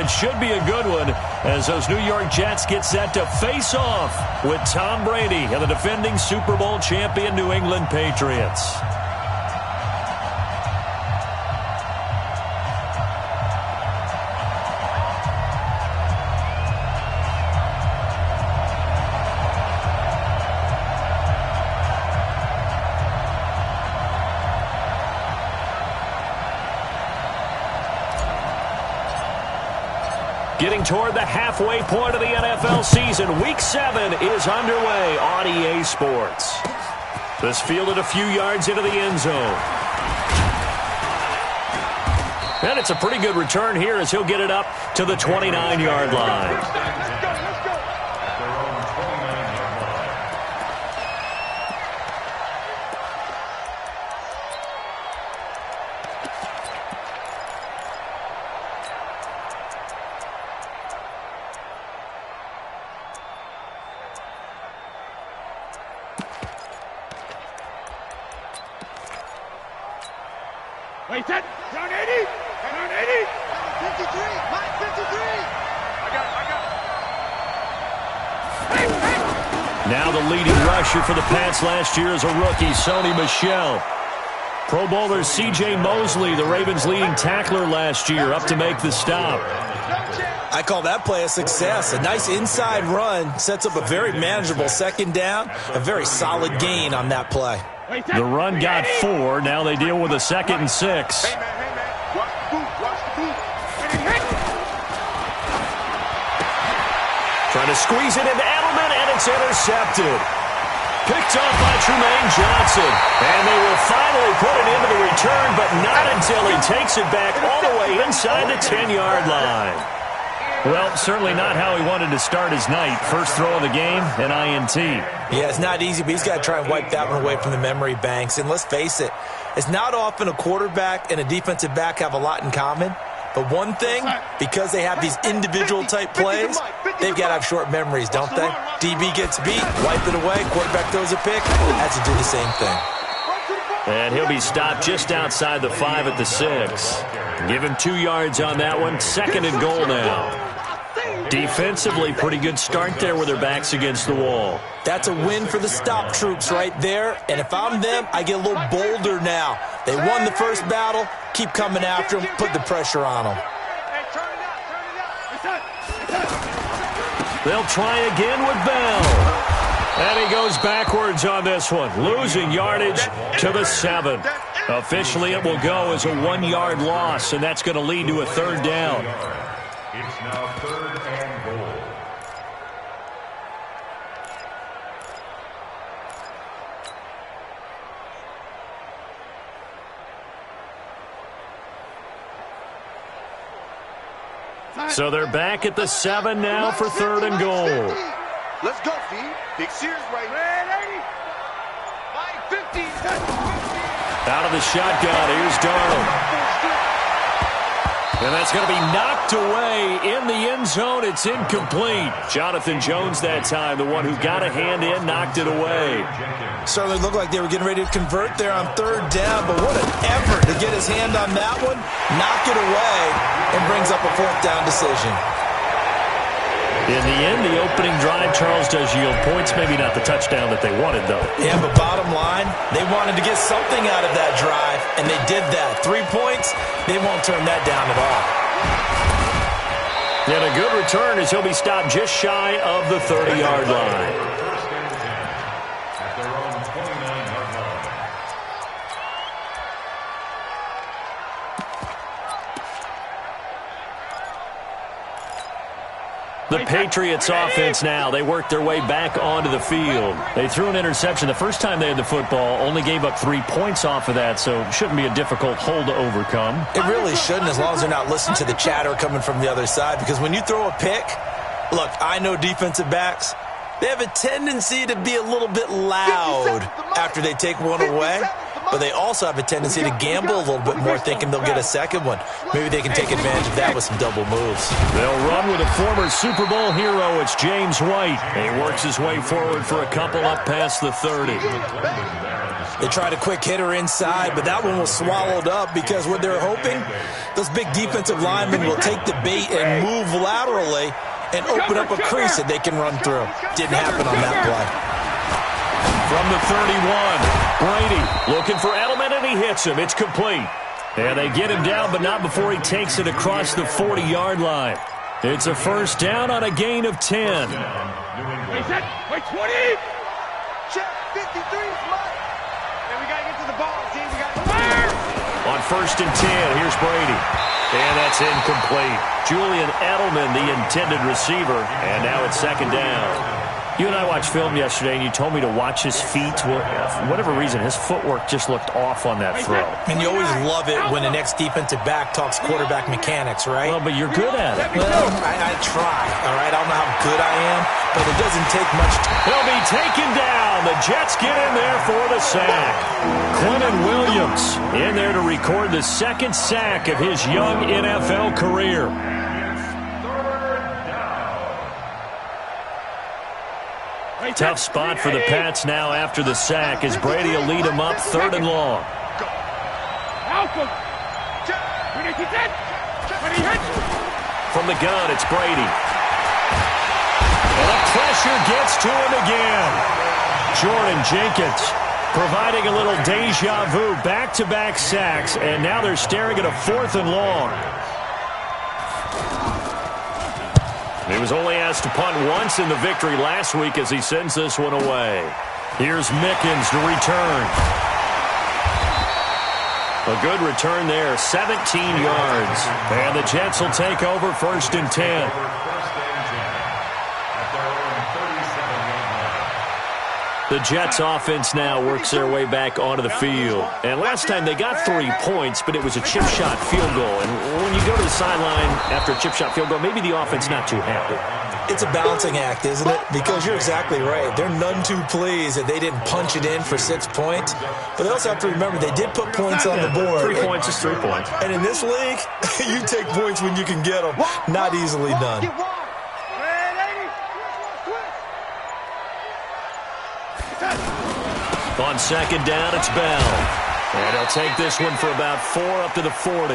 it should be a good one as those New York Jets get set to face off with Tom Brady and the defending Super Bowl champion New England Patriots. Getting toward the halfway point of the NFL season, Week 7 is underway on EA Sports. This fielded a few yards into the end zone. And it's a pretty good return here as he'll get it up to the 29-yard line. Wait, set. Down 80. Down 80. 53. Mike, 53. I got it. Now the leading rusher for the Pats last year is a rookie, Sony Michel. Pro Bowler C.J. Mosley, the Ravens' leading tackler last year, up to make the stop. I call that play a success. A nice inside run sets up a very manageable second down. A very solid gain on that play. The run got 4. Now they deal with a 2nd and 6. Hey, man. Watch the boot. Watch the boot. Trying to squeeze it into Edelman, and it's intercepted. Picked off by Trumaine Johnson. And they will finally put it into the return, but not until he takes it back all the way inside the 10-yard line. Well, certainly not how he wanted to start his night. First throw of the game, an INT. Yeah, it's not easy, but he's got to try and wipe that one away from the memory banks. And let's face it, it's not often a quarterback and a defensive back have a lot in common. But one thing, because they have these individual-type plays, they've got to have short memories, don't they? DB gets beat, wipe it away, quarterback throws a pick, has to do the same thing. And he'll be stopped just outside the 5 at the 6. Give him 2 yards on that one. 2nd and goal now. Defensively, pretty good start there with their backs against the wall. That's a win for the stop troops right there. And if I'm them, I get a little bolder now. They won the first battle. Keep coming after them. Put the pressure on them. They'll try again with Bell. And he goes backwards on this one, losing yardage to the 7. Officially, it will go as a 1-yard loss, and that's going to lead to a 3rd down. It's now 3rd and goal. So they're back at the 7 now for 3rd and goal. Let's go, Steve. Big Sears right here. 50. Out of the shotgun, here's Darnold. And that's going to be knocked away in the end zone. It's incomplete. Jonathan Jones that time, the one who got a hand in, knocked it away. Certainly looked like they were getting ready to convert there on 3rd down, but what an effort to get his hand on that one, knock it away, and brings up a 4th down decision. In the end, the opening drive, Charles, does yield points. Maybe not the touchdown that they wanted, though. Yeah, but bottom line, they wanted to get something out of that drive, and they did that. 3 points, they won't turn that down at all. And a good return as he'll be stopped just shy of the 30-yard line. At their own 29-yard line. The Patriots offense now. They work their way back onto the field. They threw an interception the first time they had the football, only gave up 3 points off of that, so it shouldn't be a difficult hole to overcome. It really shouldn't, as long as they're not listening to the chatter coming from the other side, because when you throw a pick, look, I know defensive backs, they have a tendency to be a little bit loud after they take one away, but they also have a tendency to gamble a little bit more, thinking they'll get a second one. Maybe they can take advantage of that with some double moves. They'll run with a former Super Bowl hero. It's James White. He works his way forward for a couple up past the 30. They tried a quick hitter inside, but that one was swallowed up because what they're hoping, those big defensive linemen will take the bait and move laterally and open up a crease that they can run through. Didn't happen on that play. From the 31, Brady looking for Edelman, and he hits him. It's complete. And they get him down, but not before he takes it across the 40-yard line. It's a first down on a gain of 10. Wait, set. Wait, 20. Check, 53 is mine. And we got to get to the ball, team. We got to fire. On first and 10, here's Brady. And that's incomplete. Julian Edelman, the intended receiver. And now it's second down. You and I watched film yesterday, and you told me to watch his feet. Well, for whatever reason, his footwork just looked off on that throw. And you always love it when the next defensive back talks quarterback mechanics, right? Well, but you're good at it. Well, I try, all right? I don't know how good I am, but it doesn't take much. He'll be taken down. The Jets get in there for the sack. Clinton Williams in there to record the second sack of his young NFL career. Tough spot for the Pats now after the sack as Brady will lead them up third and long. From the gun, it's Brady. And the pressure gets to him again. Jordan Jenkins providing a little deja vu, back-to-back sacks, and now they're staring at a fourth and long. He was only asked to punt once in the victory last week as he sends this one away. Here's Mickens to return. A good return there, 17 yards. And the Jets will take over first and 10. The Jets offense now works their way back onto the field. And last time they got 3 points, but it was a chip shot field goal. And when you go to the sideline after a chip shot field goal, maybe the offense not too happy. It's a balancing act, isn't it? Because you're exactly right. They're none too pleased that they didn't punch it in for 6 points. But they also have to remember they did put points on the board. 3 points is 3 points. And in this league, you take points when you can get them. Not easily done. On second down, it's Bell. And he'll take this one for about 4 up to the 40.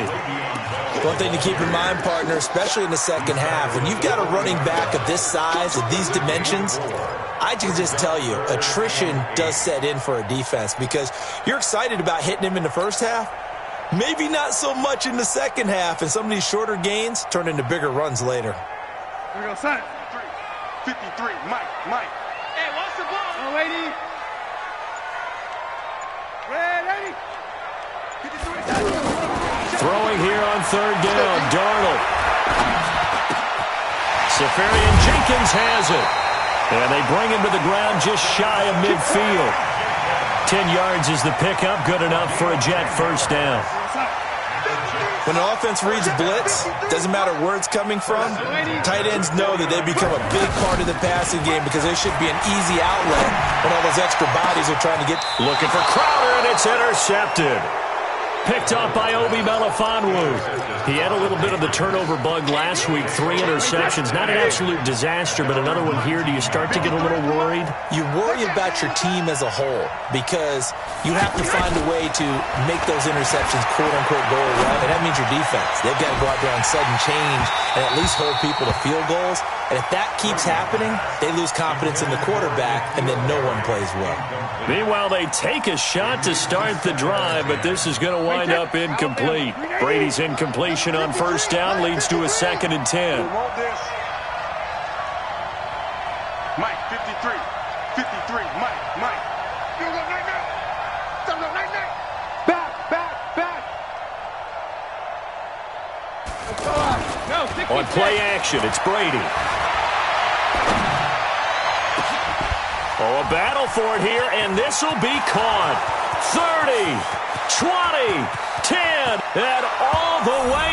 One thing to keep in mind, partner, especially in the second half, when you've got a running back of this size, of these dimensions, I can just tell you, attrition does set in for a defense because you're excited about hitting him in the first half. Maybe not so much in the second half, and some of these shorter gains turn into bigger runs later. Here we go, son. 53, Mike. Hey, watch the ball. Oh, lady. Ready? Throwing here on third down, Darnold. Safarian Jenkins has it. And they bring him to the ground just shy of midfield. 10 yards is the pickup, good enough for a Jet first down. When an offense reads blitz, doesn't matter where it's coming from, tight ends know that they become a big part of the passing game because they should be an easy outlet when all those extra bodies are trying to get. Looking for Crowder, and it's intercepted. Picked off by Obi Melifonwu. He had a little bit of the turnover bug last week, 3 interceptions. Not an absolute disaster, but another one here. Do you start to get a little worried? You worry about your team as a whole because you have to find a way to make those interceptions quote-unquote go away, and that means your defense. They've got to go out there on sudden change and at least hold people to field goals. And if that keeps happening, they lose confidence in the quarterback, and then no one plays well. Meanwhile, they take a shot to start the drive, but this is going to wind up incomplete. Brady's incompletion on first down leads to a second and 10. Mike, 53, Mike. You go right now. Back. On play action, it's Brady. Oh, a battle for it here, and this will be caught. 30, 20, 10, and all the way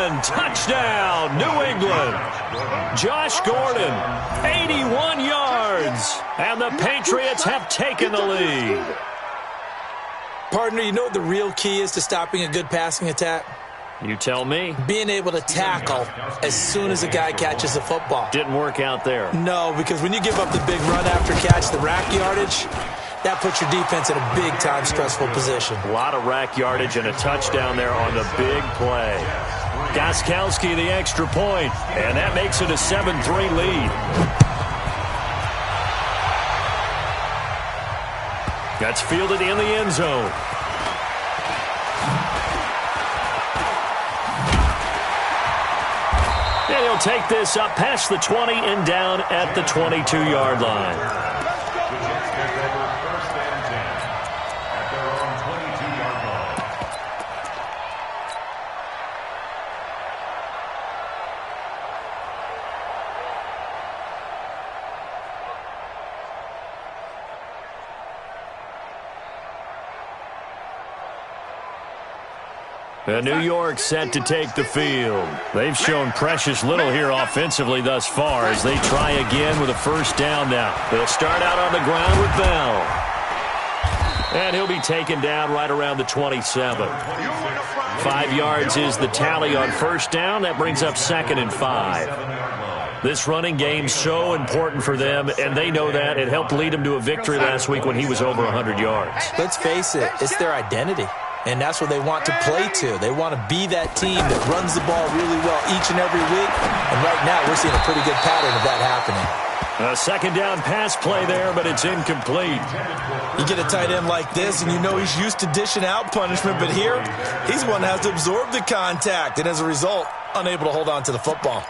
in. Touchdown, New England. Josh Gordon, 81 yards, and the Patriots have taken the lead. Partner, you know what the real key is to stopping a good passing attack? You tell me. Being able to tackle as soon as a guy catches the football. Didn't work out there. No, because when you give up the big run after catch, the rack yardage, that puts your defense in a big-time stressful position. A lot of rack yardage and a touchdown there on the big play. Gostkowski the extra point, and that makes it a 7-3 lead. That's fielded in the end zone. And he'll take this up past the 20 and down at the 22-yard line. The Jets take over first and 10 at their own 22-yard line. New York set to take the field. They've shown precious little here offensively thus far as they try again with a first down now. They'll start out on the ground with Bell. And he'll be taken down right around the 27. 5 yards is the tally on first down. That brings up 2nd and 5. This running game's so important for them, and they know that. It helped lead them to a victory last week when he was over 100 yards. Let's face it, it's their identity. And that's what they want to play to. They want to be that team that runs the ball really well each and every week. And right now, we're seeing a pretty good pattern of that happening. A second down pass play there, but it's incomplete. You get a tight end like this, and you know he's used to dishing out punishment. But here, he's one that has to absorb the contact. And as a result, unable to hold on to the football.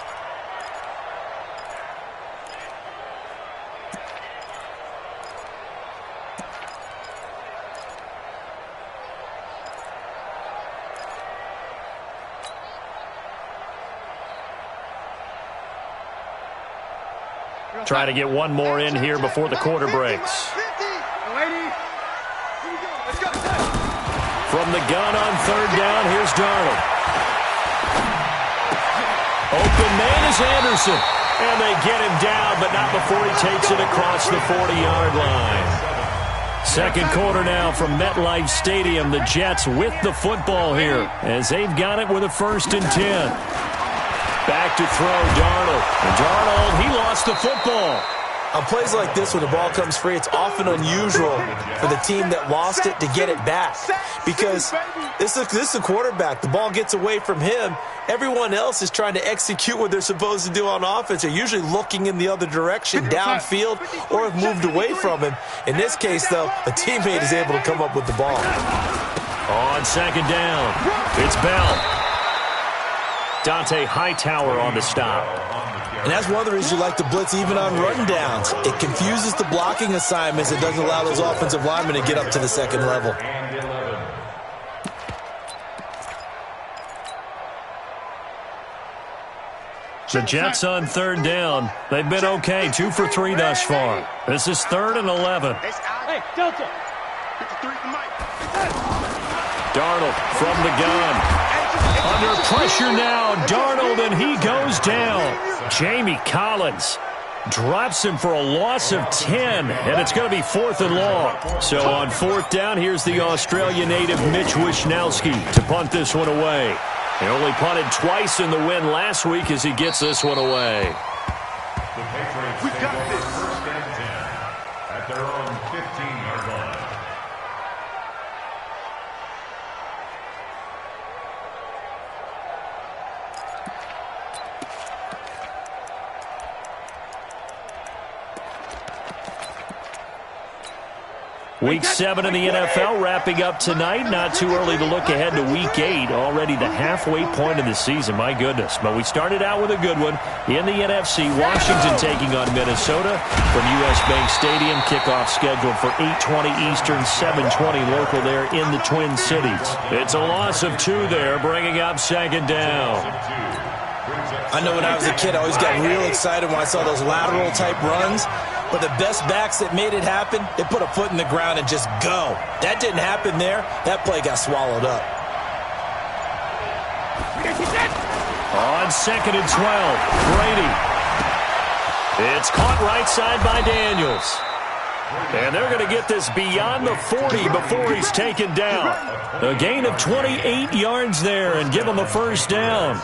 Try to get one more in here before the quarter breaks. From the gun on third down, here's Darnold. Open man is Anderson. And they get him down, but not before he takes it across the 40-yard line. Second quarter now from MetLife Stadium. The Jets with the football here as they've got it with a 1st and 10. Back to throw, Darnold. And Darnold, he lost the football. On plays like this, when the ball comes free, it's often unusual for the team that lost it to get it back. Because this is a quarterback. The ball gets away from him. Everyone else is trying to execute what they're supposed to do on offense. They're usually looking in the other direction, downfield, or have moved away from him. In this case, though, a teammate is able to come up with the ball. On second down, it's Bell. Dante Hightower on the stop. And that's one of the reasons you like to blitz even on rundowns. It confuses the blocking assignments. It doesn't allow those offensive linemen to get up to the second level. The Jets on third down. They've been okay, 2 for 3 thus far. This is 3rd and 11. Hey, Delta. Darnold from the gun. Under pressure now, Darnold, and he goes down. Jamie Collins drops him for a loss of 10, and it's going to be 4th and long. So on 4th down, here's the Australia native Mitch Wishnowski to punt this one away. He only punted twice in the win last week as he gets this one away. The Patriots take over first and 10 at their own 15-yard line. Week 7 in the NFL wrapping up tonight. Not too early to look ahead to Week 8. Already the halfway point of the season. My goodness. But we started out with a good one. In the NFC, Washington taking on Minnesota from U.S. Bank Stadium. Kickoff scheduled for 8:20 Eastern, 7:20 local there in the Twin Cities. It's a loss of 2 there, bringing up second down. I know when I was a kid, I always got real excited when I saw those lateral-type runs. But the best backs that made it happen, they put a foot in the ground and just go. That didn't happen there. That play got swallowed up. On 2nd and 12, Brady. It's caught right side by Daniels. And they're going to get this beyond the 40 before he's taken down. A gain of 28 yards there and give him a first down.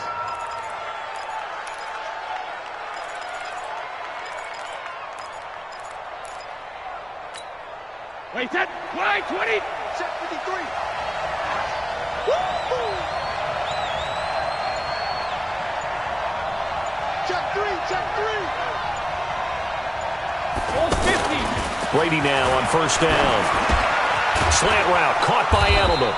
Wait, set. Wide, 20. Check 53. Woo! Check 3, check 3. Ball's 50. Brady now on first down. Slant route caught by Edelman.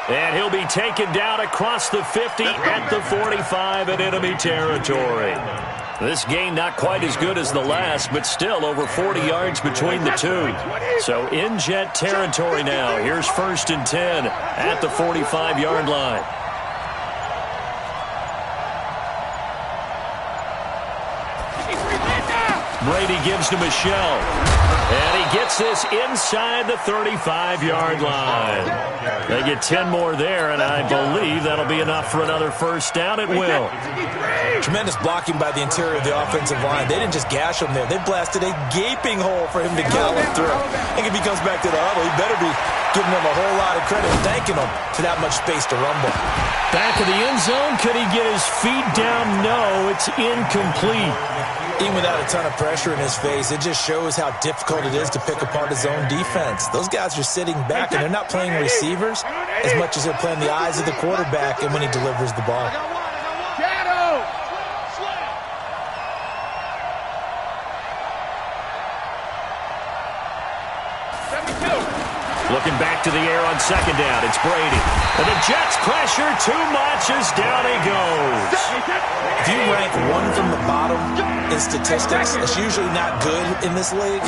And he'll be taken down across the 50 at the 45 in enemy territory. This game not quite as good as the last, but still over 40 yards between the two. So in Jet territory now. Here's 1st and 10 at the 45-yard line. Brady gives to Michelle. And he gets this inside the 35-yard line. They get 10 more there, and I believe that'll be enough for another first down. It will. Tremendous blocking by the interior of the offensive line. They didn't just gash him there. They blasted a gaping hole for him to gallop through. I think if he comes back to the huddle, he better be giving them a whole lot of credit, thanking them for that much space to rumble. Back of the end zone. Could he get his feet down? No, it's incomplete. Even without a ton of pressure in his face, it just shows how difficult it is to pick apart his own defense. Those guys are sitting back, and they're not playing receivers as much as they're playing the eyes of the quarterback and when he delivers the ball. Looking back to the air on second down. It's Brady. And the Jets pressure too much as down he goes. If you rank one from the bottom in statistics, that's usually not good in this league.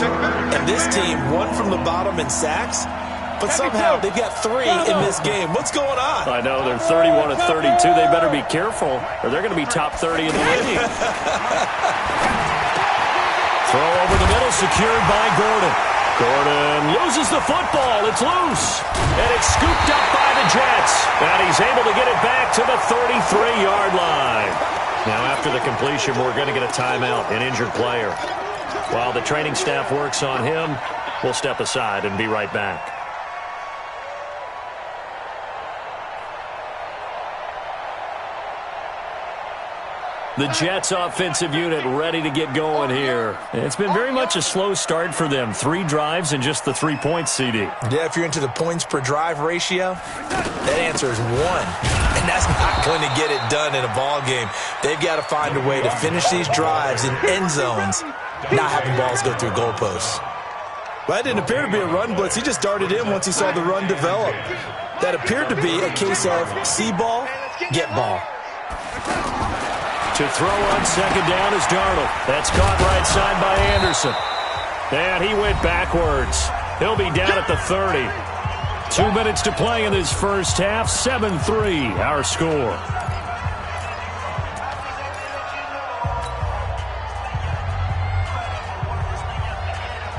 And this team, one from the bottom in sacks, but somehow they've got 3 in this game. What's going on? I know, they're 31 of 32. They better be careful, or they're going to be top 30 in the league. Throw over the middle, secured by Gordon. Gordon loses the football. It's loose. And it's scooped up by the Jets. And he's able to get it back to the 33-yard line. Now, after the completion, we're going to get a timeout, an injured player. While the training staff works on him, we'll step aside and be right back. The Jets offensive unit ready to get going here. It's been very much a slow start for them. 3 drives and just the 3 points, CD. Yeah, if you're into the points per drive ratio, that answer is 1. And that's not going to get it done in a ball game. They've got to find a way to finish these drives in end zones, not having balls go through goalposts. Well, that didn't appear to be a run blitz. He just darted in once he saw the run develop. That appeared to be a case of see ball, get ball. To throw on second down is Darnold. That's caught right side by Anderson. And he went backwards. He'll be down at the 30. 2 minutes to play in this first half. 7-3, our score.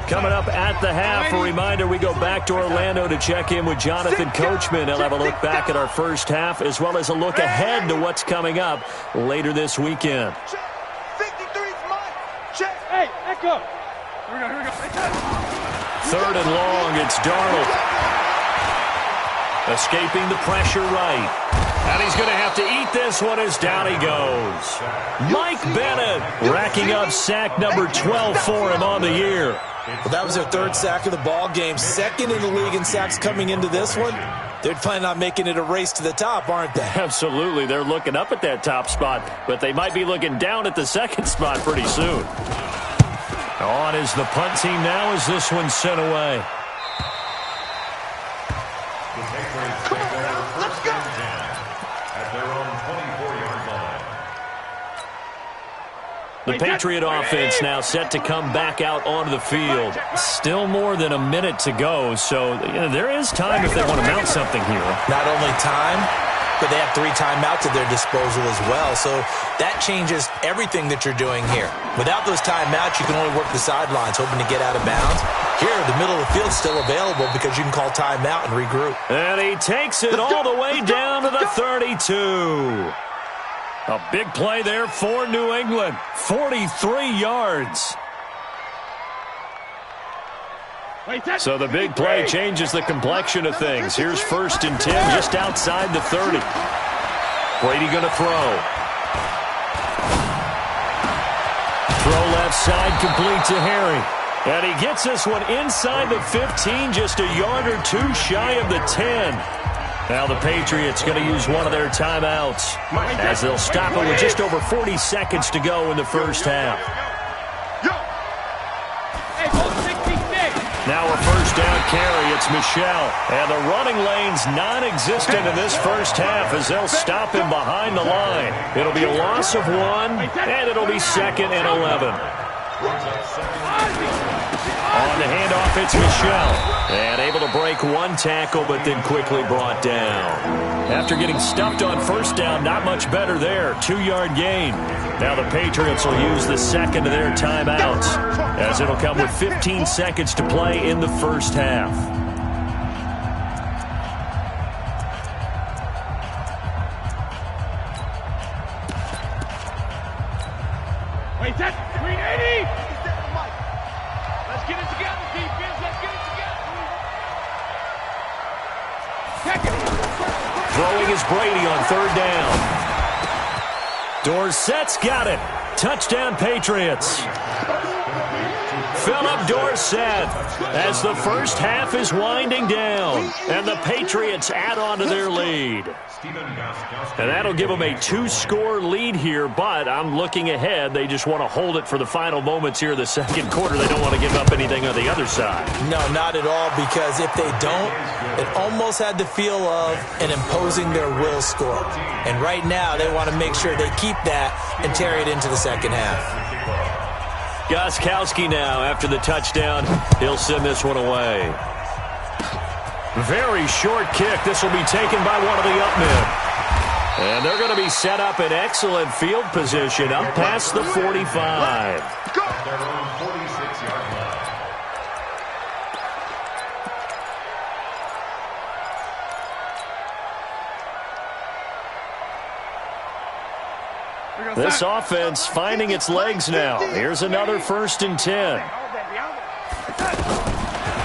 Coming up at the half, a reminder, we go back to Orlando to check in with Jonathan Coachman. He'll have a look back at our first half as well as a look ahead to what's coming up later this weekend. 53's mine. Check. Hey, echo. Here we go. 3rd and long, it's Darnold. Escaping the pressure right. And he's going to have to eat this one as down he goes. Mike Bennett racking up sack number 12 for him on the year. Well, that was their 3rd sack of the ball game. 2nd in the league in sacks coming into this one. They're planning on making it a race to the top, aren't they? Absolutely. They're looking up at that top spot, but they might be looking down at the 2nd spot pretty soon. On is the punt team now as this one's sent away. The Patriot offense now set to come back out onto the field. Still more than a minute to go, so there is time if they want to mount something here. Not only time, but they have 3 timeouts at their disposal as well, so that changes everything that you're doing here. Without those timeouts, you can only work the sidelines, hoping to get out of bounds. Here, the middle of the field's still available because you can call timeout and regroup. And he takes it all the way down to the 32. A big play there for New England. 43 yards. So the big play changes the complexion of things. Here's 1st and 10 just outside the 30. Brady going to throw. Throw left side complete to Harry. And he gets this one inside the 15, just a yard or two shy of the 10. Now the Patriots going to use one of their timeouts as they'll stop it with just over 40 seconds to go in the first half. Now a first down carry. It's Michel. And the running lane's non-existent in this first half as they'll stop him behind the line. It'll be a loss of 1, and it'll be 2nd and 11. On the handoff, it's Michel. And able to break one tackle, but then quickly brought down. After getting stuffed on first down, not much better there. 2-yard gain. Now the Patriots will use the second of their timeouts, as it'll come with 15 seconds to play in the first half. Wait, that's 380! Let's get it together, defense. Let's get it together. Throwing is Brady on third down. Dorsett's got it. Touchdown, Patriots. Philip Dorsett as the first half is winding down. And the Patriots add on to their lead. And that'll give them a 2-score lead here, but I'm looking ahead. They just want to hold it for the final moments here in the second quarter. They don't want to give up anything on the other side. No, not at all, because if they don't, it almost had the feel of an imposing their will score. And right now, they want to make sure they keep that and carry it into the second half. Gostkowski now after the touchdown. He'll send this one away. Very short kick. This will be taken by one of the up men. And they're going to be set up in excellent field position up past the 45. Their own 46-yard line. This offense finding its legs now. Here's another 1st and 10.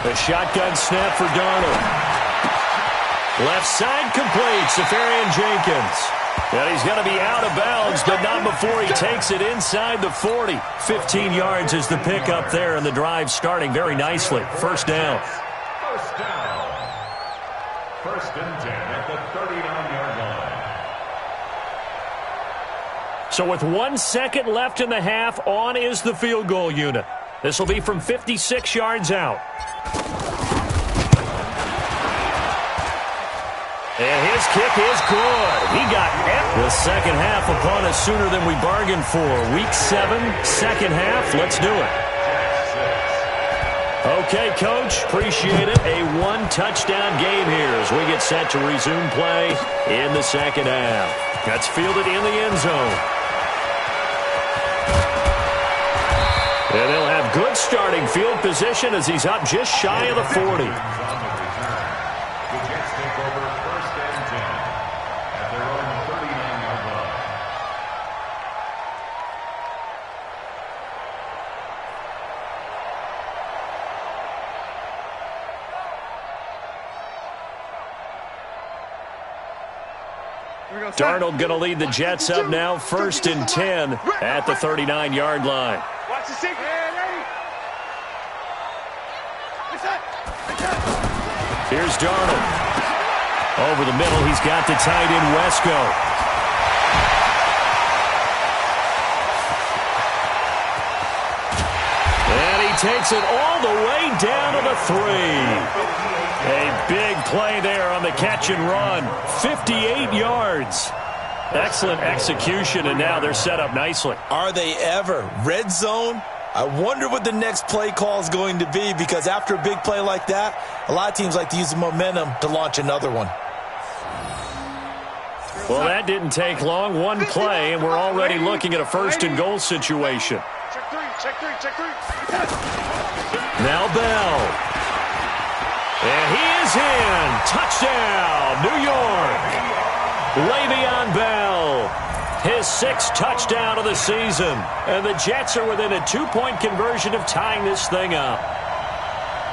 A shotgun snap for Darnold. Left side complete. Safarian Jenkins. And he's going to be out of bounds, but not before he takes it inside the 40. 15 yards is the pickup there, and the drive starting very nicely. First down. First down. 1st and 10 at the 39-yard line. So with 1 second left in the half, on is the field goal unit. This will be from 56 yards out. And his kick is good. He got the second half upon us sooner than we bargained for. Week 7, second half. Let's do it. Okay, Coach. Appreciate it. A 1-touchdown game here as we get set to resume play in the second half. That's fielded in the end zone. And they'll have good starting field position as he's up just shy of the 40. The Jets take over 1st and 10 at their own 39-yard line. Darnold going to lead the Jets up now, 1st and 10 at the 39-yard line. Watch the secret. Here's Darnold. Over the middle, he's got the tight end Wesco. And he takes it all the way down to the 3. A big play there on the catch and run. 58 yards. Excellent execution, and now they're set up nicely. Are they ever? Red zone? I wonder what the next play call is going to be, because after a big play like that, a lot of teams like to use the momentum to launch another one. Well, that didn't take long. One play, and we're already looking at a 1st and goal situation. Check three. Now Bell. And he is in. Touchdown, New York. Le'Veon Bell. His 6th touchdown of the season. And the Jets are within a 2-point conversion of tying this thing up.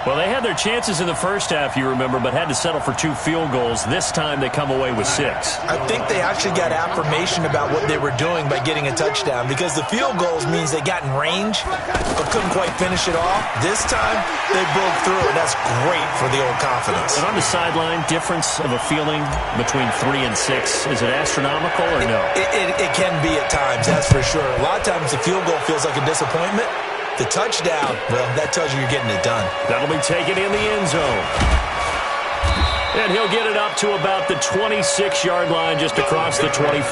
Well, they had their chances in the first half, you remember, but had to settle for 2 field goals. This time they come away with 6. I think they actually got affirmation about what they were doing by getting a touchdown, because the field goals means they got in range but couldn't quite finish it off. This time they broke through, and that's great for the old confidence. And on the sideline, difference of a feeling between 3 and 6, is it astronomical or no? It can be at times, that's for sure. A lot of times the field goal feels like a disappointment. The touchdown, well, that tells you you're getting it done. That'll be taken in the end zone. And he'll get it up to about the 26-yard line, just across the 25.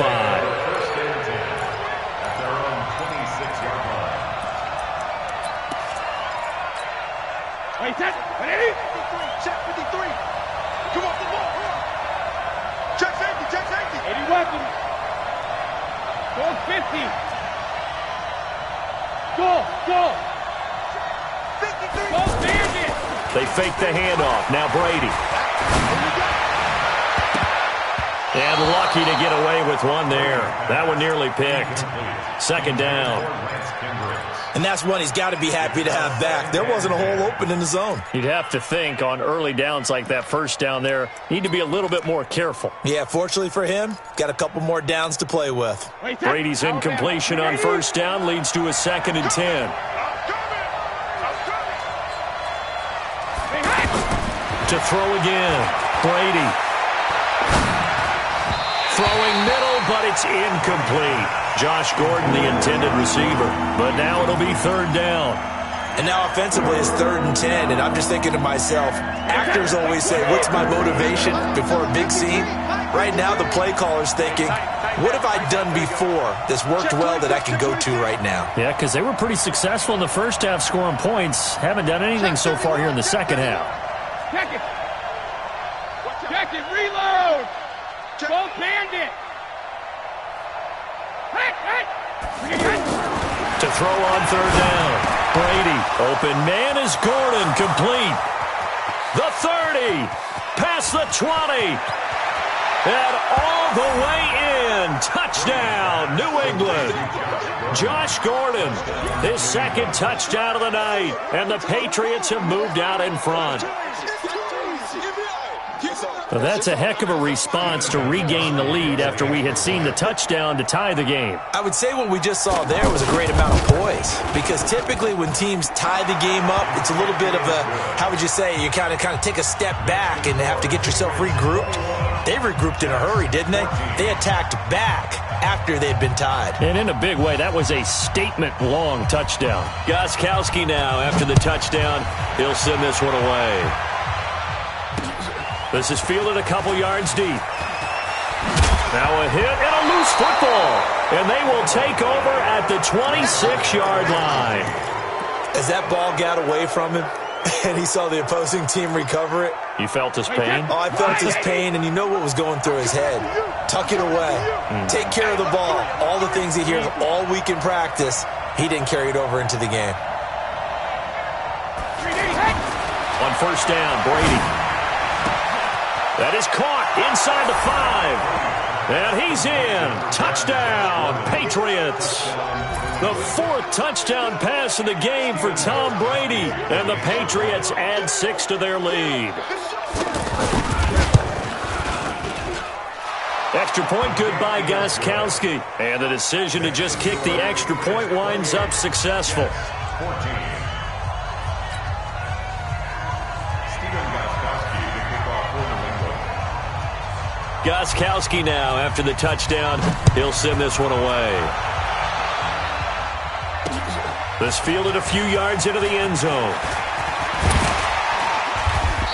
Wait, check 53. Come off the ball. Check safety. 80 weapons. Go 50. Go. 53. Go Bandit. They fake the handoff. Now Brady. And lucky to get away with one there. That one nearly picked. 2nd down. And that's one he's got to be happy to have back. There wasn't a hole open in the zone. You'd have to think on early downs like that first down there, need to be a little bit more careful. Yeah, fortunately for him, got a couple more downs to play with. Brady's incompletion on 1st down leads to a 2nd and 10. To throw again, Brady. Throwing middle, but it's incomplete. Josh Gordon, the intended receiver. But now it'll be 3rd down. And now offensively it's 3rd and 10, and I'm just thinking to myself, actors always say, what's my motivation before a big scene? Right now the play caller's thinking, what have I done before that's worked well that I can go to right now? Yeah, because they were pretty successful in the first half scoring points. Haven't done anything so far here in the second half. Check it. Reload. Go Bandit. To throw on 3rd down. Brady. Open man is Gordon. Complete. The 30. Past the 20. And all the way in. Touchdown, New England. Josh Gordon, his 2nd touchdown of the night. And the Patriots have moved out in front. Well, that's a heck of a response to regain the lead after we had seen the touchdown to tie the game. I would say what we just saw there was a great amount of poise, because typically when teams tie the game up, it's a little bit of a, how would you say, you kind of take a step back and have to get yourself regrouped. They regrouped in a hurry, didn't they? They attacked back after they'd been tied. And in a big way, that was a statement-long touchdown. Gostkowski now, after the touchdown, he'll send this one away. This is fielded a couple yards deep. Now a hit and a loose football. And they will take over at the 26-yard line. As that ball got away from him and he saw the opposing team recover it. You felt his pain? Oh, I felt his pain, and you know what was going through his head. Tuck it away. Take care of the ball. All the things he hears all week in practice, he didn't carry it over into the game. On 1st down, Brady. That is caught inside the 5. And he's in. Touchdown, Patriots. The 4th touchdown pass of the game for Tom Brady. And the Patriots add 6 to their lead. Extra point good by Gostkowski. And the decision to just kick the extra point winds up successful. 14. Gostkowski now, after the touchdown, he'll send this one away. This fielded a few yards into the end zone.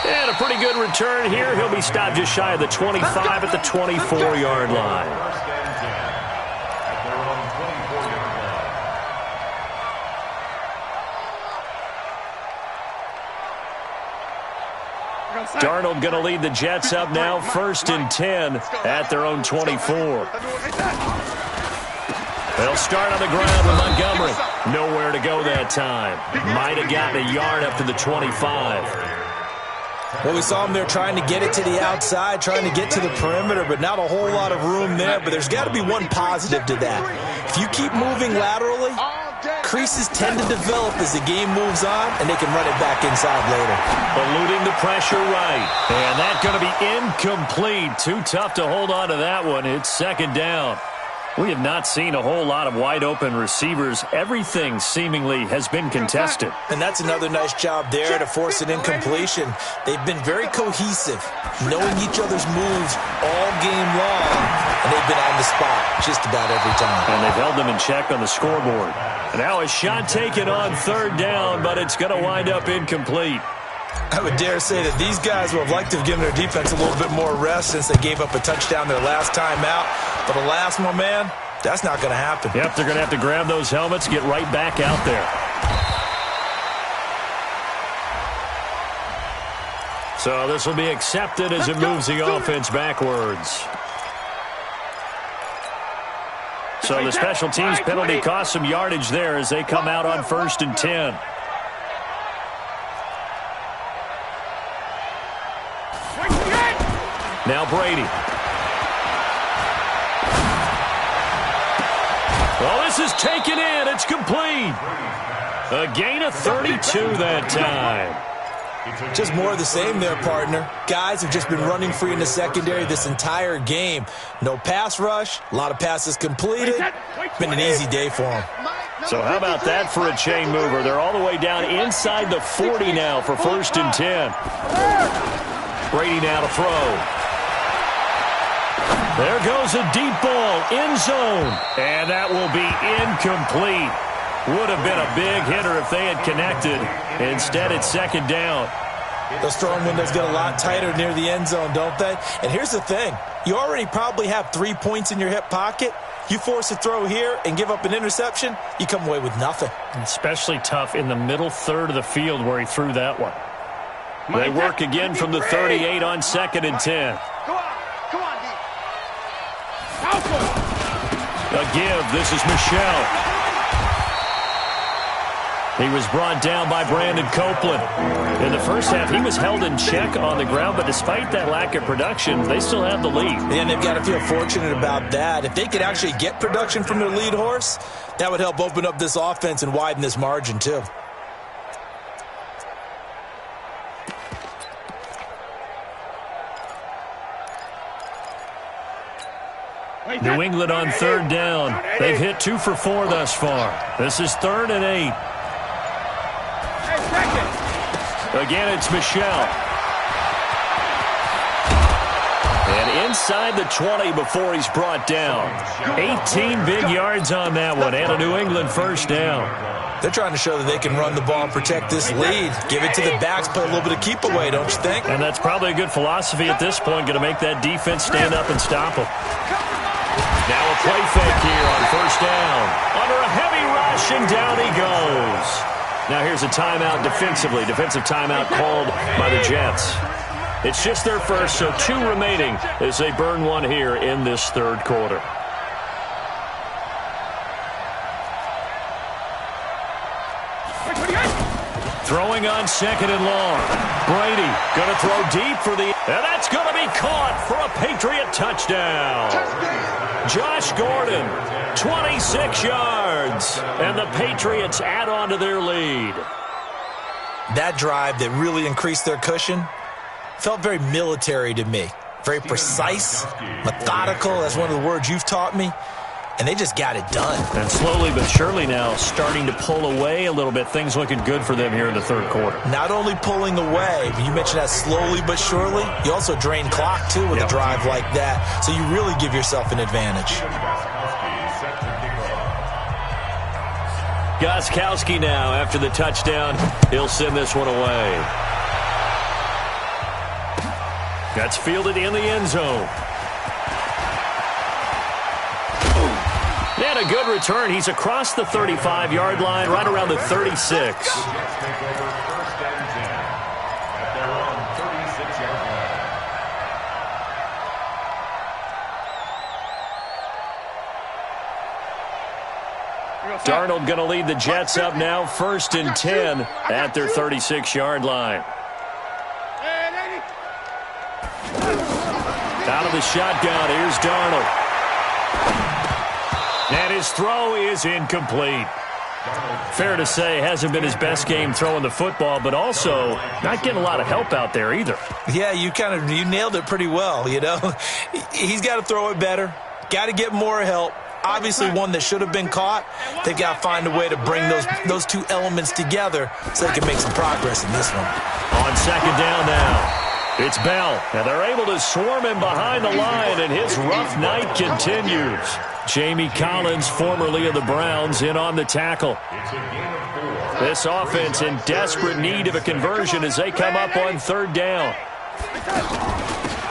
And a pretty good return here. He'll be stopped just shy of the 25 at the 24-yard line. Darnold going to lead the Jets up now, 1st and 10 at their own 24. They'll start on the ground with Montgomery. Nowhere to go that time. Might have gotten a yard up to the 25. Well, we saw him there trying to get it to the outside, trying to get to the perimeter, but not a whole lot of room there. But there's got to be one positive to that. If you keep moving laterally, creases tend to develop as the game moves on, and they can run it back inside later. Eluding the pressure right. And that's going to be incomplete. Too tough to hold on to that one. It's second down. We have not seen a whole lot of wide-open receivers. Everything seemingly has been contested. And that's another nice job there to force an incompletion. They've been very cohesive, knowing each other's moves all game long, and they've been on the spot just about every time. And they've held them in check on the scoreboard. And now a shot taken on third down, but it's going to wind up incomplete. I would dare say that these guys would have liked to have given their defense a little bit more rest since they gave up a touchdown their last time out. But alas, my man, that's not going to happen. Yep, they're going to have to grab those helmets, get right back out there. So this will be accepted as it moves the offense backwards. So the special teams penalty cost some yardage there as they come out on 1st and 10. Now Brady. Well, this is taken in. It's complete. A gain of 32 that time. Just more of the same there, partner. Guys have just been running free in the secondary this entire game. No pass rush, a lot of passes completed. Been an easy day for them. So how about that for a chain mover? They're all the way down inside the 40 now for 1st and 10. Brady now to throw. There goes a deep ball, end zone, and that will be incomplete. Would have been a big hitter if they had connected. Instead, it's second down. Those throwing windows get a lot tighter near the end zone, don't they? And here's the thing. You already probably have 3 points in your hip pocket. You force a throw here and give up an interception, you come away with nothing. Especially tough in the middle third of the field where he threw that one. They work again from the 38 on 2nd and 10. A give. This is Michelle. He was brought down by Brandon Copeland. In the first half, he was held in check on the ground, but despite that lack of production, they still have the lead. And they've got to feel fortunate about that. If they could actually get production from their lead horse, that would help open up this offense and widen this margin, too. New England on 3rd down. They've hit 2 for 4 thus far. This is 3rd and 8. Again, it's Michelle. And inside the 20 before he's brought down. 18 big yards on that one and a New England 1st down. They're trying to show that they can run the ball and protect this lead. Give it to the backs, play a little bit of keep away, don't you think? And that's probably a good philosophy at this point, going to make that defense stand up and stop them. Now a play fake here on 1st down. Under a heavy rush, and down he goes. Now here's a timeout defensively. Defensive timeout called by the Jets. It's just their first, so 2 remaining as they burn one here in this 3rd quarter. Throwing on 2nd and long. Brady going to throw deep for the... And that's going to be caught for a Patriot touchdown. Josh Gordon, 26 yards. And the Patriots add on to their lead. That drive that really increased their cushion felt very military to me. Very precise, methodical. That's one of the words you've taught me. And they just got it done. And slowly but surely now starting to pull away a little bit. Things looking good for them here in the 3rd quarter. Not only pulling away, but you mentioned that slowly but surely. You also drain clock, too, with a drive like that. So you really give yourself an advantage. Gostkowski now after the touchdown. He'll send this one away. That's fielded in the end zone. And a good return. He's across the 35-yard line, right around the 36. Darnold going to lead the Jets up now, 1st and 10 at their 36-yard line. Out of the shotgun, here's Darnold. And his throw is incomplete. Fair to say, hasn't been his best game throwing the football, but also not getting a lot of help out there either. Yeah, you nailed it pretty well, you know. He's got to throw it better, got to get more help. Obviously one that should have been caught. They've got to find a way to bring those two elements together so they can make some progress in this one. On second down now. It's Bell, and they're able to swarm him behind the line, and his rough night continues. Jamie Collins, formerly of the Browns, in on the tackle. This offense in desperate need of a conversion as they come up on third down.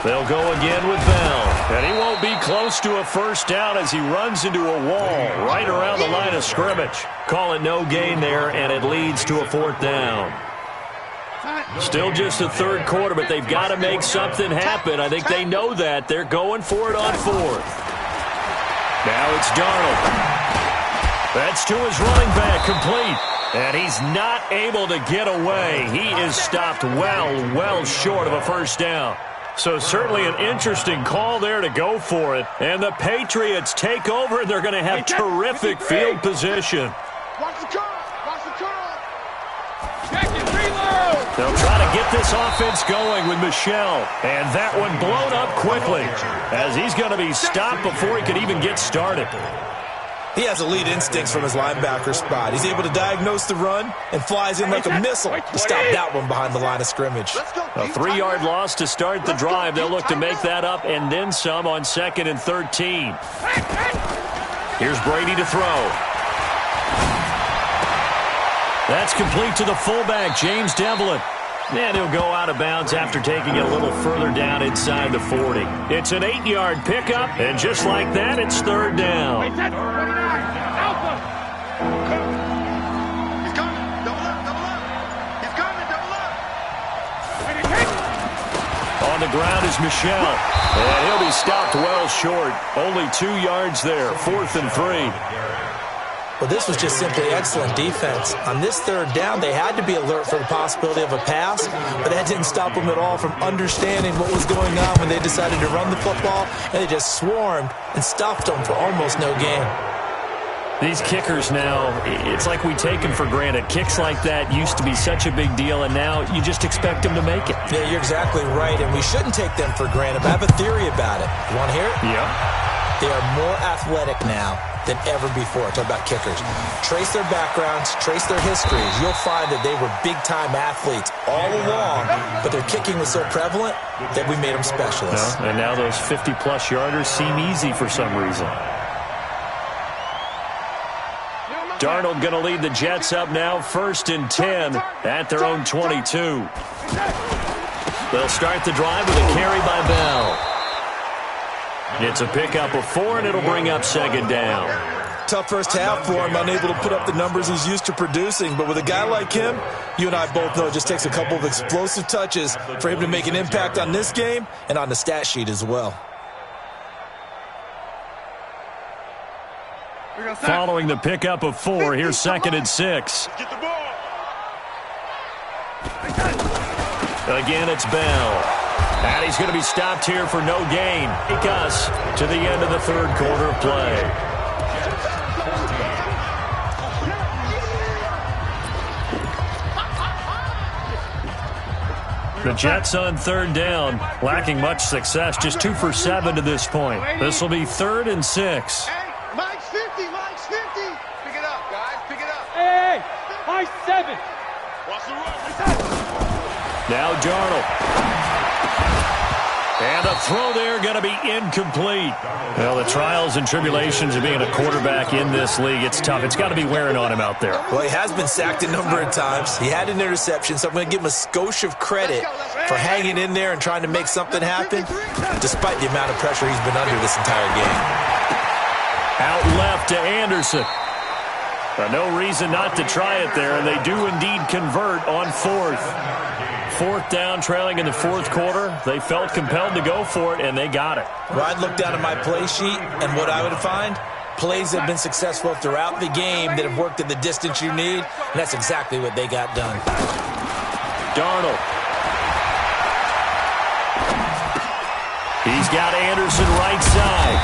They'll go again with Bell, and he won't be close to a first down as he runs into a wall right around the line of scrimmage. Call it no gain there, and it leads to a fourth down. Still just the third quarter, but they've got to make something happen. I think they know that. They're going for it on fourth. Now it's Darnold. That's to his running back, complete. And he's not able to get away. He is stopped well short of a first down. So certainly an interesting call there to go for it. And the Patriots take over, and they're going to have terrific field position. Watch the curl. Watch the curl. They'll try to get this offense going with Michel. And that one blown up quickly as he's going to be stopped before he can even get started. He has elite instincts from his linebacker spot. He's able to diagnose the run and flies in like a missile to stop that one behind the line of scrimmage. A 3-yard loss to start the drive. They'll look to make that up and then some on 2nd and 13. Here's Brady to throw. That's complete to the fullback, James Devlin. And he'll go out of bounds after taking it a little further down inside the 40. It's an 8-yard pickup, and just like that, it's third down. He's coming. Double up. He's coming. Double up. On the ground is Michel. And he'll be stopped well short. Only 2 yards there, 4th and 3. Well, this was just simply excellent defense. On this third down, they had to be alert for the possibility of a pass, but that didn't stop them at all from understanding what was going on when they decided to run the football, and they just swarmed and stuffed them for almost no gain. These kickers now, it's like we take them for granted. Kicks like that used to be such a big deal, and now you just expect them to make it. Yeah, you're exactly right, and we shouldn't take them for granted. But I have a theory about it. You want to hear it? Yeah. They are more athletic now than ever before. Talk about kickers. Trace their backgrounds, trace their histories. You'll find that they were big-time athletes all along, but their kicking was so prevalent that we made them specialists. And now those 50-plus yarders seem easy for some reason. Darnold going to lead the Jets up now, 1st and 10 at their own 22. They'll start the drive with a carry by Bell. It's a pickup of 4, and it'll bring up 2nd down. Tough first half for him, unable to put up the numbers he's used to producing. But with a guy like him, you and I both know it just takes a couple of explosive touches for him to make an impact on this game and on the stat sheet as well. Following the pickup of 4, here's 2nd and 6. Get the ball. Again, it's Bell. And he's going to be stopped here for no gain. Take us to the end of the third quarter of play. The Jets on third down, lacking much success, just 2 for 7 to this point. This will be 3rd and 6. Hey, Mike's 50. Mike's 50. Pick it up, guys. Pick it up. Hey, Mike's 7. Watch the run. Now Darnold. And the throw there going to be incomplete. Well, the trials and tribulations of being a quarterback in this league, it's tough. It's got to be wearing on him out there. Well, he has been sacked a number of times. He had an interception, so I'm going to give him a skosh of credit for hanging in there and trying to make something happen, despite the amount of pressure he's been under this entire game. Out left to Anderson. No reason not to try it there, and they do indeed convert on 4th. 4th down, trailing in the 4th quarter. They felt compelled to go for it, and they got it. Well, I'd look down at my play sheet, and what I would find, plays that have been successful throughout the game that have worked in the distance you need, and that's exactly what they got done. Darnold. He's got Anderson right side,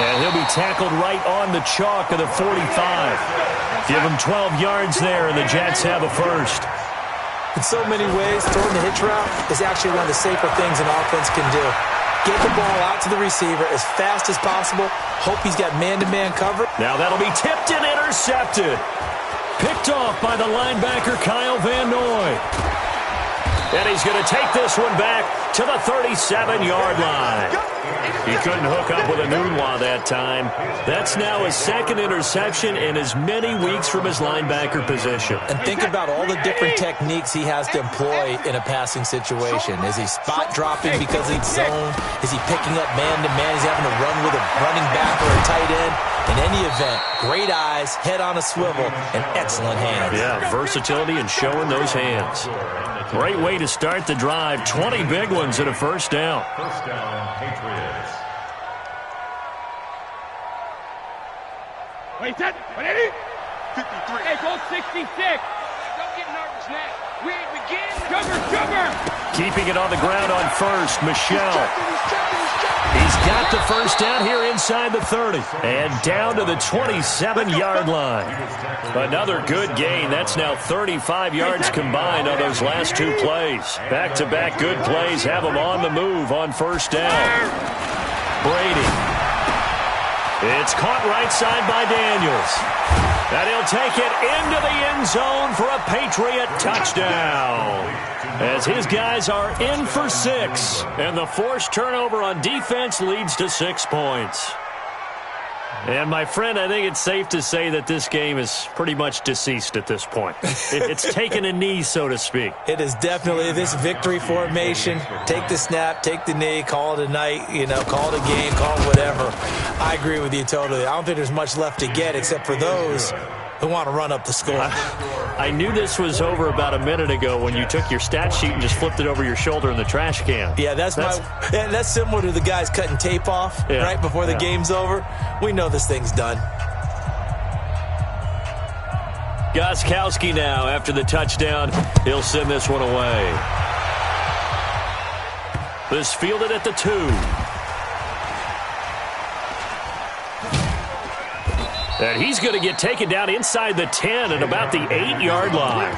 and he'll be tackled right on the chalk of the 45. Give him 12 yards there, and the Jets have a first. In so many ways, throwing the hitch route is actually one of the safer things an offense can do. Get the ball out to the receiver as fast as possible. Hope he's got man-to-man cover. Now that'll be tipped and intercepted. Picked off by the linebacker, Kyle Van Noy. And he's going to take this one back to the 37-yard line. He couldn't hook up with a Nunwa that time. That's now his second interception in as many weeks from his linebacker position. And think about all the different techniques he has to employ in a passing situation. Is he spot dropping because he's zone? Is he picking up man-to-man? Is he having to run with a running back or a tight end? In any event, great eyes, head on a swivel, and excellent hands. Yeah, versatility and showing those hands. Great way to start the drive. 20 big ones and a first down. First down, Patriots. Wait, set. 180. 53. Hey, go 66. Don't get nervous now. We ain't beginning. Sugar. Keeping it on the ground on first, Michelle. He's checking. He's got the first down here inside the 30. And down to the 27-yard line. Another good gain. That's now 35 yards combined on those last two plays. Back-to-back good plays have them on the move on first down. Brady. It's caught right side by Daniels. And he'll take it into the end zone for a Patriot touchdown. As his guys are in for 6. And the forced turnover on defense leads to 6 points. And, my friend, I think it's safe to say that this game is pretty much deceased at this point. It's taken a knee, so to speak. It is definitely this victory formation. Take the snap, take the knee, call it a night, call it a game, call it whatever. I agree with you totally. I don't think there's much left to get except for those who want to run up the score. I knew this was over about a minute ago when you took your stat sheet and just flipped it over your shoulder in the trash can. Yeah, that's similar to the guys cutting tape off right before the game's over. We know this thing's done. Gostkowski now, after the touchdown, he'll send this one away. This fielded at the 2. And he's going to get taken down inside the 10 at about the 8-yard line.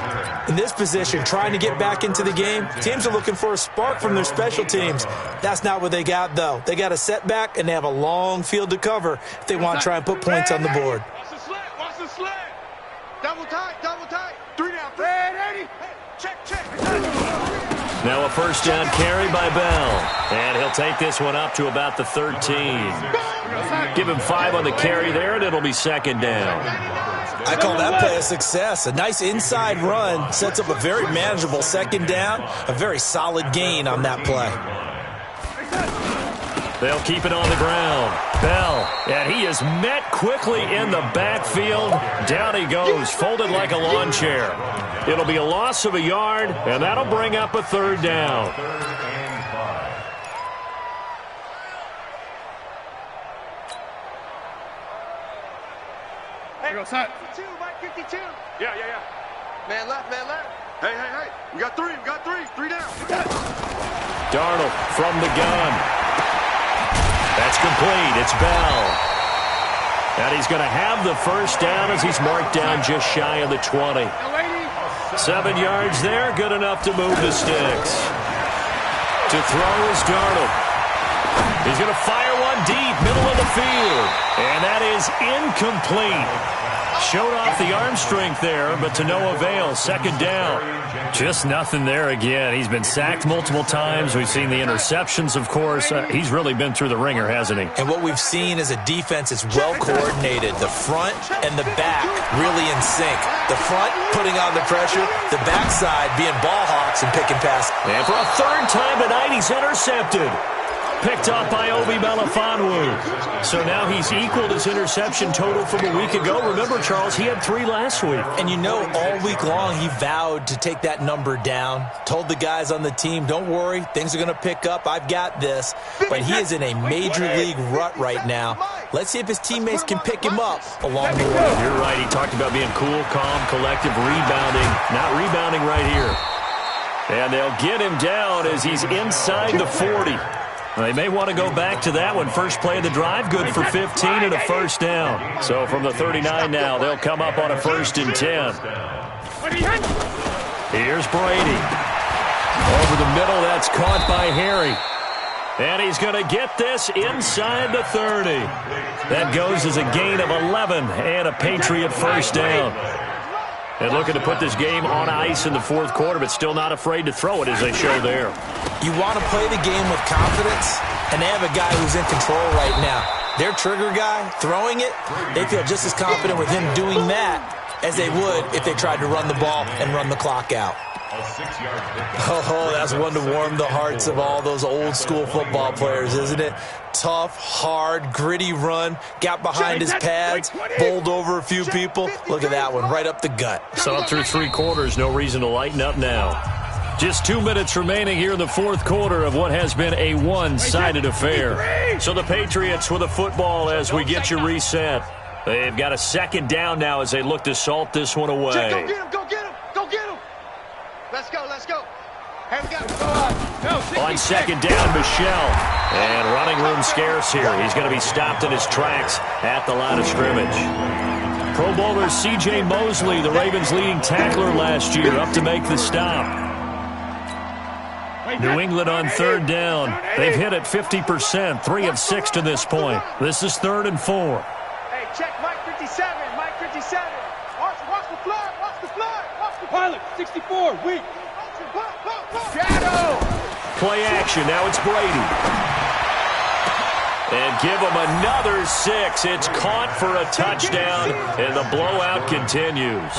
In this position, trying to get back into the game, teams are looking for a spark from their special teams. That's not what they got, though. They got a setback, and they have a long field to cover if they want to try and put points on the board. Watch the sled. Double tight. 3 down. Hey, check. Now a first down carry by Bell. And he'll take this one up to about the 13. Give him 5 on the carry there, and it'll be second down. I call that play a success. A nice inside run sets up a very manageable second down. A very solid gain on that play. They'll keep it on the ground. Bell, and he is met quickly in the backfield. Down he goes, folded like a lawn chair. It'll be a loss of a yard, and that'll bring up a third down. Hey, go side. 52, Mike 52. Yeah. Man left. Hey. We got 3. 3 down. Darnold from the gun. That's complete. It's Bell. And he's going to have the first down as he's marked down just shy of the 20. 7 yards there, good enough to move the sticks. To throw is Darnold. He's going to fire one deep, middle of the field. And that is incomplete. Showed off the arm strength there, but to no avail. Second down. Just nothing there again. He's been sacked multiple times. We've seen the interceptions, of course. He's really been through the ringer, hasn't he? And what we've seen is a defense that's well coordinated. The front and the back really in sync. The front putting on the pressure, the backside being ball hawks and picking passes. And for a third time tonight, he's intercepted. Picked off by Obi Melifonwu. So now he's equaled his interception total from a week ago. Remember, Charles, he had 3 last week. And all week long he vowed to take that number down. Told the guys on the team, don't worry, things are going to pick up. I've got this. But he is in a major league rut right now. Let's see if his teammates can pick him up along the way. You're right. He talked about being cool, calm, collective, rebounding. Not rebounding right here. And they'll get him down as he's inside the 40. They may want to go back to that one. First play of the drive, good for 15 and a first down. So from the 39 now, they'll come up on a 1st and 10. Here's Brady. Over the middle, that's caught by Harry. And he's going to get this inside the 30. That goes as a gain of 11 and a Patriot first down. And looking to put this game on ice in the 4th quarter, but still not afraid to throw it as they show there. You want to play the game with confidence, and they have a guy who's in control right now. Their trigger guy, throwing it, they feel just as confident with him doing that as they would if they tried to run the ball and run the clock out. Oh, that's one to warm the hearts of all those old-school football players, isn't it? Tough, hard, gritty run, got behind his pads, bowled over a few people. Look at that one, right up the gut. So up through 3 quarters, no reason to lighten up now. Just 2 minutes remaining here in the 4th quarter of what has been a one-sided affair. So the Patriots with the football as we get you reset. They've got a 2nd down now as they look to salt this one away. Go get him, go get him, go get him. Let's go, let's go. Hey, we got to go on 2nd down, Michelle. And running room scarce here. He's going to be stopped in his tracks at the line of scrimmage. Pro Bowler C.J. Mosley, the Ravens' leading tackler last year, up to make the stop. New England on 3rd down. They've hit it 50%, 3 of 6 to this point. This is 3rd and 4. Hey, check Mike 57, Mike 57. Watch the flag, watch the flag, watch the Pilot, 64, weak. Shadow. Play action. Now it's Brady. And give him another 6. It's caught for a touchdown, and the blowout continues.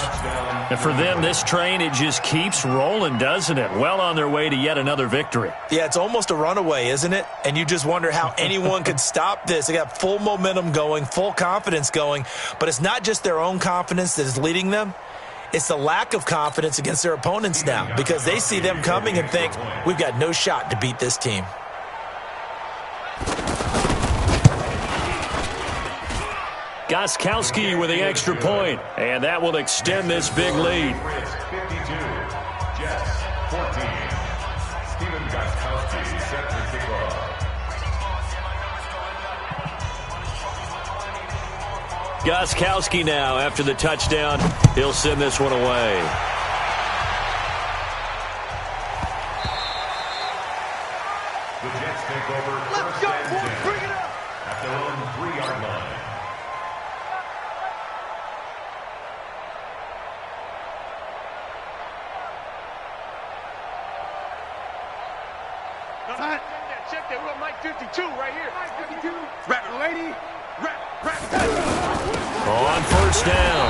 And for them, this train, it just keeps rolling, doesn't it? Well on their way to yet another victory. Yeah, it's almost a runaway, isn't it? And you just wonder how anyone could stop this. They got full momentum going, full confidence going, but it's not just their own confidence that is leading them. It's the lack of confidence against their opponents now because they see them coming and think, we've got no shot to beat this team. Gostkowski with the extra point, and that will extend this big lead. 52, Jets 14. Steven Gostkowski set to kick off. Gostkowski now after the touchdown. He'll send this one away. The Jets take over. Let's go, boys, bring it up. At their own 3-yard line. Check that. We got Mike 52 right here. Mike 52. Rap, lady. Rap. On 1st down,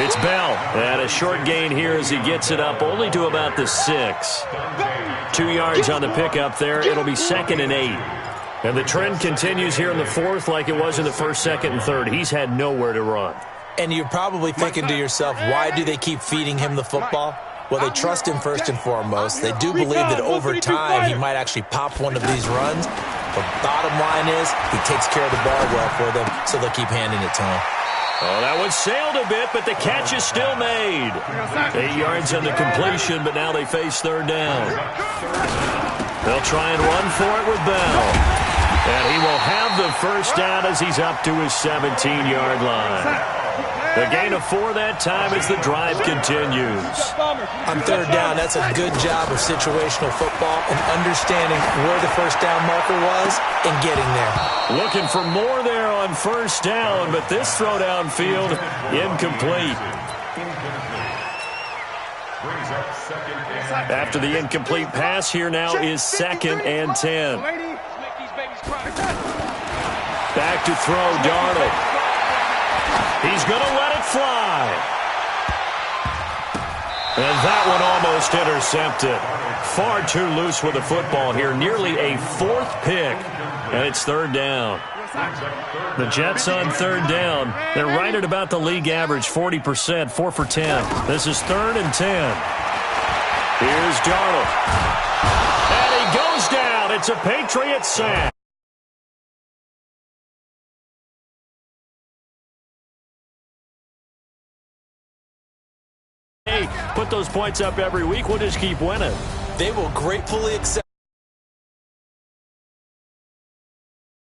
it's Bell. And a short gain here as he gets it up only to about the 6. 2 yards on the pickup there. It'll be 2nd and 8. And the trend continues here in the 4th like it was in the 1st, 2nd, and 3rd. He's had nowhere to run. And you're probably thinking to yourself, why do they keep feeding him the football? Well, they trust him first and foremost. They do believe that over time he might actually pop one of these runs. The bottom line is he takes care of the ball well for them, so they'll keep handing it to him. Oh, that one sailed a bit, but the catch is still made. 8 yards on the completion, but now they face 3rd down. They'll try and run for it with Bell. And he will have the first down as he's up to his 17-yard line. The gain of 4 that time as the drive continues. On 3rd down, that's a good job of situational football and understanding where the first down marker was and getting there. Looking for more there on 1st down, but this throw downfield incomplete. After the incomplete pass, here now is 2nd and 10. Back to throw, Darnold. He's going to let it fly. And that one almost intercepted. Far too loose with the football here. Nearly a 4th pick. And it's 3rd down. The Jets on 3rd down. They're right at about the league average, 40%, 4 for 10. This is 3rd and 10. Here's Darnold. And he goes down. It's a Patriot sack. Put those points up every week. We'll just keep winning. They will gratefully accept.